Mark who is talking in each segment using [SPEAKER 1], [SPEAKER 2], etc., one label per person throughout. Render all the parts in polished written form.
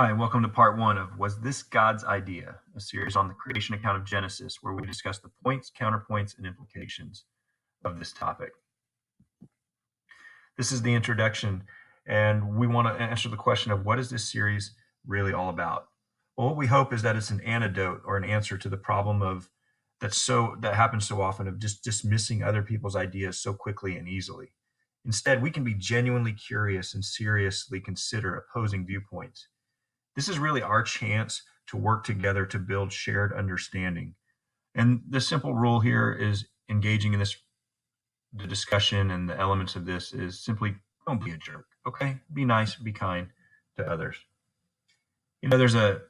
[SPEAKER 1] Hi, and welcome to part one of Was This God's Idea? A series on the creation account of Genesis, where we discuss the points, counterpoints, and implications of this topic. This is the introduction, and we want to answer the question of what is this series really all about? Well, what we hope is that it's an antidote or an answer to the problem of that happens so often of just dismissing other people's ideas so quickly and easily. Instead, we can be genuinely curious and seriously consider opposing viewpoints. This is really our chance to work together to build shared understanding. And the simple rule here is engaging in the discussion and the elements of this is simply don't be a jerk, okay? Be nice, be kind to others. There's a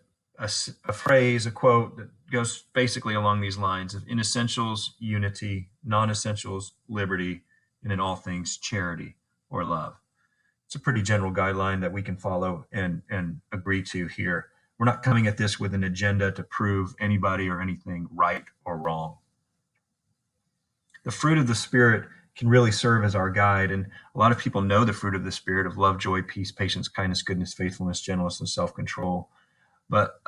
[SPEAKER 1] phrase, a quote that goes basically along these lines of in essentials, unity, non-essentials, liberty, and in all things, charity or love. It's a pretty general guideline that we can follow and agree to here. We're not coming at this with an agenda to prove anybody or anything right or wrong. The fruit of the Spirit can really serve as our guide. And a lot of people know the fruit of the Spirit of love, joy, peace, patience, kindness, goodness, faithfulness, gentleness, and self-control. But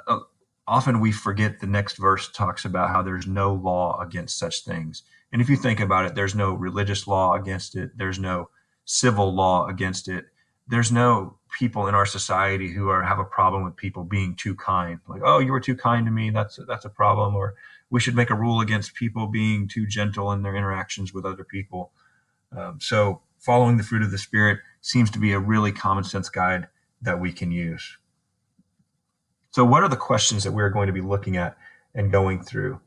[SPEAKER 1] often we forget the next verse talks about how there's no law against such things. And if you think about it, there's no religious law against it. There's no civil law against it. There's no people in our society who have a problem with people being too kind. Like, oh, you were too kind to me. That's a problem. Or we should make a rule against people being too gentle in their interactions with other people. So following the fruit of the Spirit seems to be a really common sense guide that we can use. So what are the questions that we're going to be looking at and going through?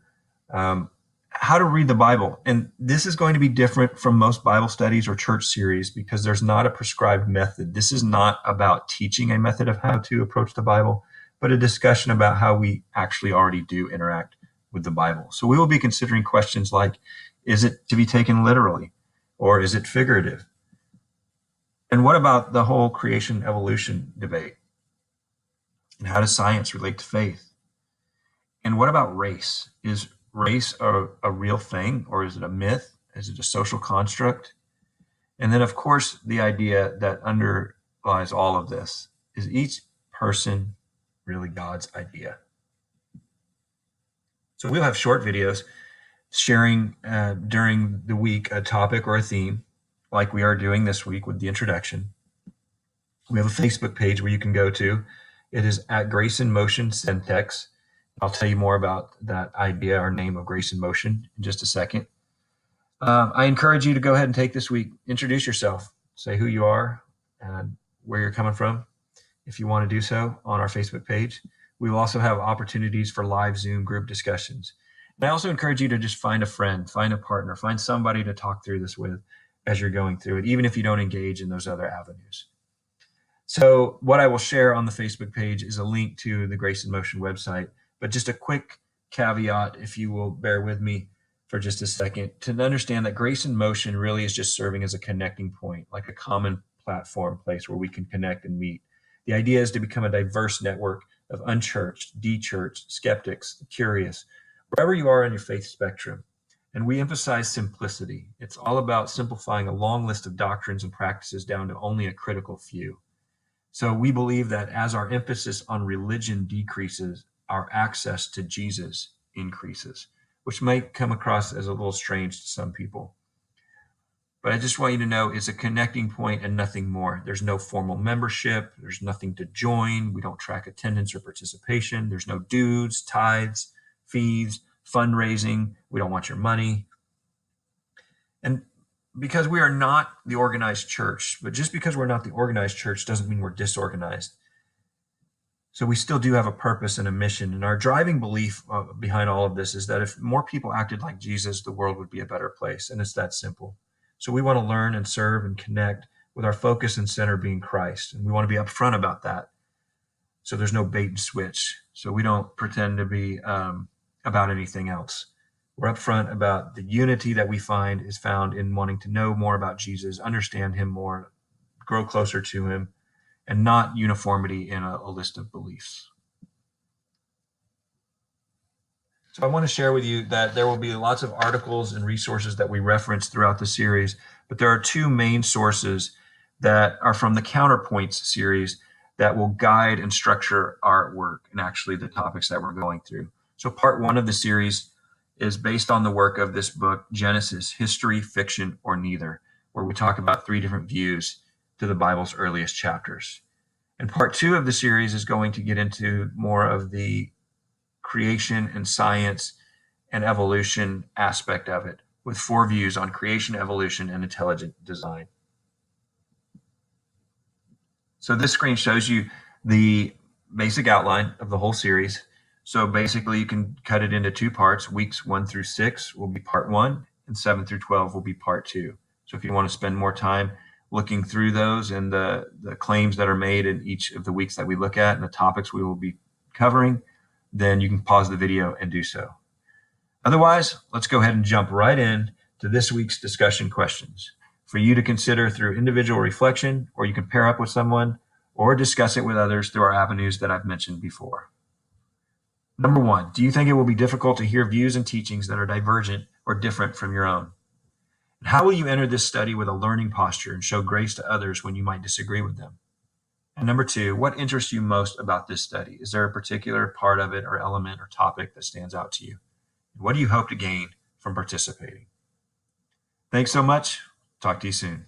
[SPEAKER 1] How to read the Bible. And this is going to be different from most Bible studies or church series because there's not a prescribed method. This is not about teaching a method of how to approach the Bible, but a discussion about how we actually already do interact with the Bible. So we will be considering questions like, is it to be taken literally or is it figurative? And what about the whole creation evolution debate? And how does science relate to faith? And what about race? Is race a real thing, or is it a myth? Is it a social construct? And then, of course, the idea that underlies all of this is each person really God's idea? So we'll have short videos sharing during the week a topic or a theme, like we are doing this week with the introduction. We have a Facebook page where you can go to. It is at Grace in Motion Centex. I'll tell you more about that idea or name of Grace in Motion in just a second. I encourage you to go ahead and take this week, introduce yourself, say who you are and where you're coming from, if you want to do so on our Facebook page. We will also have opportunities for live Zoom group discussions. And I also encourage you to just find a friend, find a partner, find somebody to talk through this with as you're going through it, even if you don't engage in those other avenues. So what I will share on the Facebook page is a link to the Grace in Motion website, but just a quick caveat, if you will bear with me for just a second, to understand that Grace in Motion really is just serving as a connecting point, like a common platform place where we can connect and meet. The idea is to become a diverse network of unchurched, de-churched, skeptics, curious, wherever you are in your faith spectrum. And we emphasize simplicity. It's all about simplifying a long list of doctrines and practices down to only a critical few. So we believe that as our emphasis on religion decreases, our access to Jesus increases, which might come across as a little strange to some people. But I just want you to know it's a connecting point and nothing more. There's no formal membership. There's nothing to join. We don't track attendance or participation. There's no dues, tithes, fees, fundraising. We don't want your money. And because we are not the organized church, but just because we're not the organized church doesn't mean we're disorganized. So we still do have a purpose and a mission. And our driving belief behind all of this is that if more people acted like Jesus, the world would be a better place. And it's that simple. So we want to learn and serve and connect with our focus and center being Christ. And we want to be upfront about that. So there's no bait and switch. So we don't pretend to be about anything else. We're upfront about the unity that we find is found in wanting to know more about Jesus, understand him more, grow closer to him, and not uniformity in a list of beliefs. So I want to share with you that there will be lots of articles and resources that we reference throughout the series, but there are two main sources that are from the Counterpoints series that will guide and structure our work and actually the topics that we're going through. So part one of the series is based on the work of this book, Genesis, History, Fiction, or Neither, where we talk about three different views to the Bible's earliest chapters. And part two of the series is going to get into more of the creation and science and evolution aspect of it, with four views on creation, evolution, and intelligent design. So this screen shows you the basic outline of the whole series. So basically you can cut it into two parts. Weeks 1 through 6 will be part 1, and 7 through 12 will be part 2. So if you want to spend more time looking through those and the claims that are made in each of the weeks that we look at and the topics we will be covering, then you can pause the video and do so. Otherwise, let's go ahead and jump right in to this week's discussion questions for you to consider through individual reflection, or you can pair up with someone or discuss it with others through our avenues that I've mentioned before. Number 1, do you think it will be difficult to hear views and teachings that are divergent or different from your own? And how will you enter this study with a learning posture and show grace to others when you might disagree with them? And number 2, what interests you most about this study? Is there a particular part of it or element or topic that stands out to you? What do you hope to gain from participating? Thanks so much. Talk to you soon.